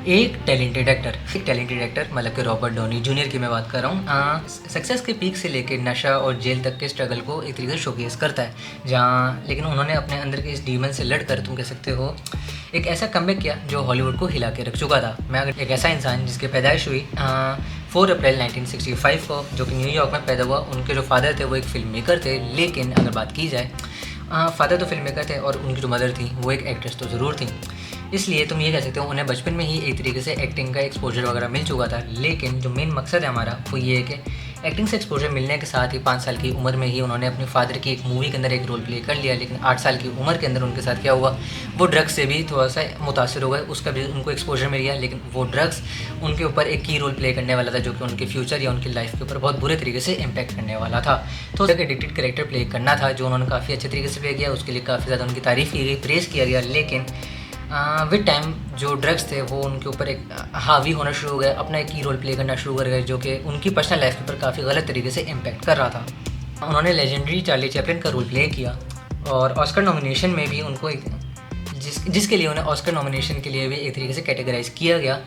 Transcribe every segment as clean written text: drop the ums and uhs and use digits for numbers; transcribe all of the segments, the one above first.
एक talented actor मतलब कि रॉबर्ट डॉनी जूनियर की मैं बात कर रहा हूँ। सक्सेस के पीक से लेकर नशा और जेल तक के स्ट्रगल को एक तरीके से शोकेस करता है, जहाँ लेकिन उन्होंने अपने अंदर के इस डीमन से लड़कर तुम कह सकते हो एक ऐसा कमबैक किया जो हॉलीवुड को हिला के रख चुका था। मैं अगर एक ऐसा इंसान जिसकी पैदाइश हुई 4 अप्रैल 1965 को, जो कि न्यूयॉर्क में पैदा हुआ। उनके जो फादर थे वो एक फिल्म मेकर थे, लेकिन अगर बात की जाए फादर तो फिल्म मेकर थे और उनकी जो मदर थी वो एक एक्ट्रेस तो ज़रूर थी। इसलिए तुम ये कह सकते हो उन्हें बचपन में ही एक तरीके से एक्टिंग का एक्सपोजर वगैरह मिल चुका था। लेकिन जो मेन मकसद है हमारा वो ये है कि एक्टिंग से एक्सपोजर मिलने के साथ ही 5 साल की उम्र में ही उन्होंने अपने फादर की एक मूवी के अंदर एक रोल प्ले कर लिया। लेकिन 8 साल की उम्र के अंदर उनके साथ क्या हुआ, वो ड्रग्स से भी थोड़ा सा मुतासर हो गए, उसका भी उनको एक्सपोजर मिल गया। लेकिन वो ड्रग्स उनके ऊपर एक की रोल प्ले करने वाला था, जो कि उनके फ्यूचर या उनकी लाइफ के ऊपर बहुत बुरे तरीके से इम्पैक्ट करने वाला था। तो एक एडिक्टेड कैरेक्टर प्ले करना था जो उन्होंने काफ़ी अच्छे तरीके से प्ले किया, उसके लिए काफ़ी ज़्यादा उनकी तारीफ़ की गई, प्रेज़ किया गया। लेकिन विद टाइम जो ड्रग्स थे वो उनके ऊपर एक हावी होना शुरू हो गया, अपना एक की रोल प्ले करना शुरू कर गए, जो कि उनकी पर्सनल लाइफ के ऊपर काफ़ी गलत तरीके से इम्पैक्ट कर रहा था। उन्होंने लेजेंडरी चार्ली चैपलिन का रोल प्ले किया और ऑस्कर नॉमिनेशन में भी उनको जिसके लिए उन्हें ऑस्कर नॉमिनेशन के लिए भी एक तरीके से कैटेगराइज किया गया।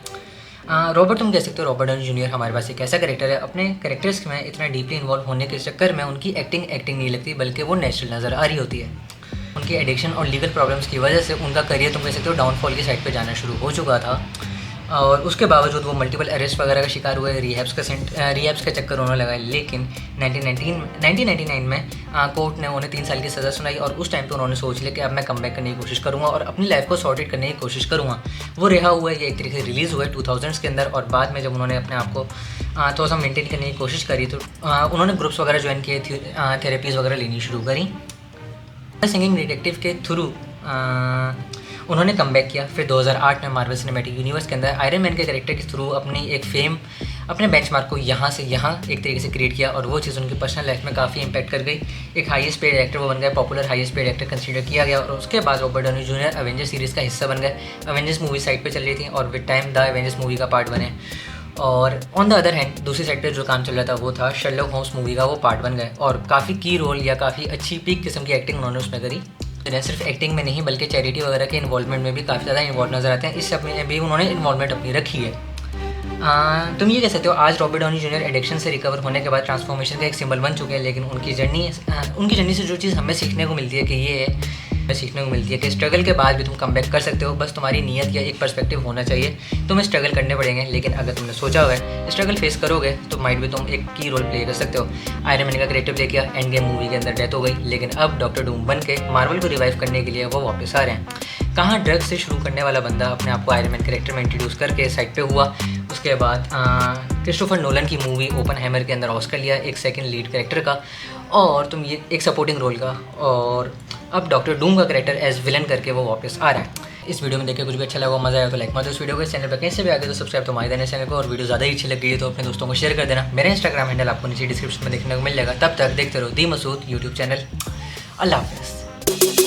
रॉबर्ट तुम कह सकते हो रॉबर्ट डाउनी जूनियर हमारे पास एक ऐसा कैरेक्टर है, अपने कैरेक्टर्स में इतना डीपली इन्वॉल्व होने के चक्कर में उनकी एक्टिंग नहीं लगती, बल्कि वो नेचुरल नज़र आ रही होती है। उनकी एडिक्शन और लीगल प्रॉब्लम्स की वजह से उनका करियर तुम कह सकते हो डाउनफॉल की साइड पे जाना शुरू हो चुका था। और उसके बावजूद वो मल्टीपल अरेस्ट वगैरह का शिकार हुए, रिहैब्स का चक्कर उन्होंने लगाए। लेकिन 1999 में कोर्ट ने उन्हें 3 साल की सज़ा सुनाई और उस टाइम पे उन्होंने सोच लिया कि अब मैं कमबैक करने की कोशिश करूँगा और अपनी लाइफ को सॉर्टेड करने की कोशिश करूँगा। वो रिहा हुआ, ये एक तरीके से रिलीज़ हुआ 2000s के अंदर। और बाद में जब उन्होंने अपने आप को थोड़ा सा मेनटेन करने की कोशिश करी तो उन्होंने ग्रुप्स वगैरह ज्वाइन किए, थेरेपीज़ वगैरह लेनी शुरू करी। सिंगिंग डिटेक्टिव के थ्रू उन्होंने कमबैक किया। फिर 2008 में मार्वल सिनेमैटिक यूनिवर्स के अंदर आयरन मैन के कैरेक्टर के थ्रू अपनी एक फेम, अपने बेंचमार्क को यहाँ से यहाँ एक तरीके से क्रिएट किया और वो चीज़ उनकी पर्सनल लाइफ में काफ़ी इंपैक्ट कर गई। एक हाईएस्ट पेड एक्टर वो बन गए, popular highest paid actor consider किया गया। और उसके बाद Robert Downey junior Avengers series का हिस्सा बन गए। एवेंजर्स मूवी साइड पर चल रही थी और with time the Avengers movie का पार्ट बने। और ऑन द अदर हैंड दूसरी साइड पे जो काम चल रहा था वो था शर्लॉक होम्स मूवी का वो पार्ट बन गए और काफ़ी की रोल या काफ़ी अच्छी पीक किस्म की एक्टिंग उन्होंने उसमें करी। न सिर्फ एक्टिंग में नहीं बल्कि चैरिटी वगैरह के इन्वॉल्वमेंट में भी काफ़ी ज़्यादा इन्वॉल्व नजर आते हैं। इस सब में भी उन्होंने इन्वॉल्वमेंट अपनी रखी है। तुम ये कह सकते हो आज रॉबर्ट डाउनी जूनियर एडिक्शन से रिकवर होने के बाद ट्रांसफॉर्मेशन का एक सिंबल बन चुके हैं। लेकिन उनकी जर्नी से जो चीज़ हमें सीखने को मिलती है कि ये है सीखने को मिलती है कि स्ट्रगल के बाद भी तुम कमबैक कर सकते हो, बस तुम्हारी नीयत या एक पर्सपेक्टिव होना चाहिए। तुम्हें स्ट्रगल करने पड़ेंगे, लेकिन अगर तुमने सोचा हुआ है स्ट्रगल फेस करोगे तो माइट भी तुम एक की रोल प्ले कर सकते हो। आयरन मैन का कैरेक्टर प्ले किया, एंड गेम मूवी के अंदर डेथ हो गई, लेकिन अब डॉक्टर डूम बन के मार्वल को रिवाइव करने के लिए वो वापस आ रहे हैं। कहाँ ड्रग्स से शुरू करने वाला बंदा अपने आप को आयरन मैन कैरेक्टर में इंट्रोड्यूस करके साइड पे हुआ। उसके बाद क्रिस्टोफर नोलन की मूवी ओपनहाइमर के अंदर ऑस्कर लिया एक सेकंड लीड कैरेक्टर का, और तुम ये एक सपोर्टिंग रोल का। और अब डॉक्टर डूम का कैरेक्टर एज विलन करके वो वापस आ रहा है। इस वीडियो में देखकर कुछ भी अच्छा लगा, मजा आया तो लाइक मत दो इस वीडियो को। इस चैनल पर कहीं से भी आगे तो सब्सक्राइब तो हमारे देने चैनल को, और वीडियो ज़्यादा ही अच्छी लग गई है तो अपने दोस्तों को शेयर कर देना। मेरा इंस्टाग्राम हैंडल आपको नीचे डिस्क्रिप्शन में देखने को मिल जाएगा। तब तक देखते रहो दी मसूद यूट्यूब चैनल। अल्लाह हाफिज़।